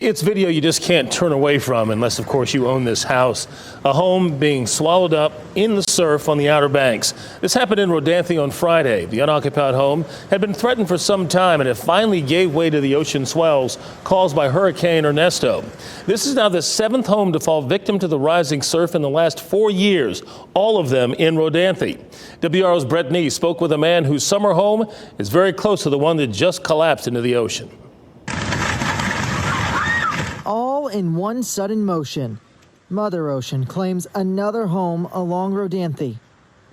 It's video you just can't turn away from unless, of course, you own this house. A home being swallowed up in the surf on the Outer Banks. This happened in Rodanthe on Friday. The unoccupied home had been threatened for some time, and it finally gave way to the ocean swells caused by Hurricane Ernesto. This is now the 7th home to fall victim to the rising surf in the last 4 years, all of them in Rodanthe. WRO's Brett Nee spoke with a man whose summer home is very close to the one that just collapsed into the ocean. All in one sudden motion. Mother Ocean claims another home along Rodanthe.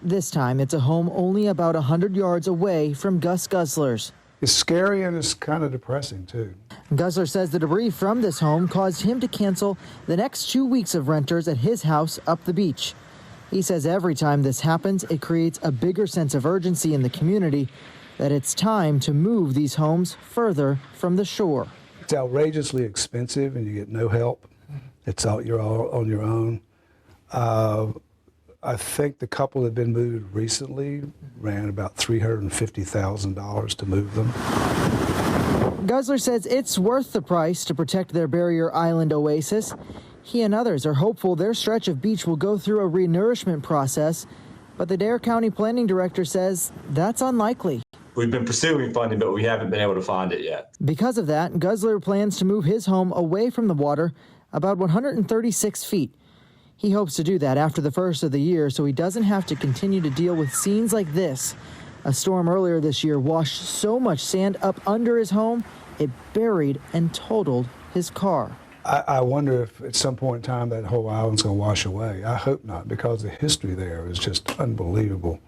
This time, it's a home only about 100 yards away from Gus Guzzler's. It's scary and it's kind of depressing, too. Guzzler says the debris from this home caused him to cancel the next 2 weeks of renters at his house up the beach. He says every time this happens, it creates a bigger sense of urgency in the community that it's time to move these homes further from the shore. It's outrageously expensive and you get no help. You're all on your own. I think the couple that have been moved recently ran about $350,000 to move them. Guzzler says it's worth the price to protect their barrier island oasis. He and others are hopeful their stretch of beach will go through a renourishment process, but the Dare County Planning Director says that's unlikely. We've been pursuing funding, but we haven't been able to find it yet. Because of that, Guzzler plans to move his home away from the water about 136 feet. He hopes to do that after the first of the year so he doesn't have to continue to deal with scenes like this. A storm earlier this year washed so much sand up under his home, it buried and totaled his car. I wonder if at some point in time that whole island's going to wash away. I hope not, because the history there is just unbelievable.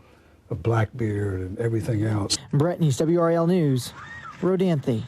A Blackbeard and everything else. Brett Nee, WRAL News, Rodanthe.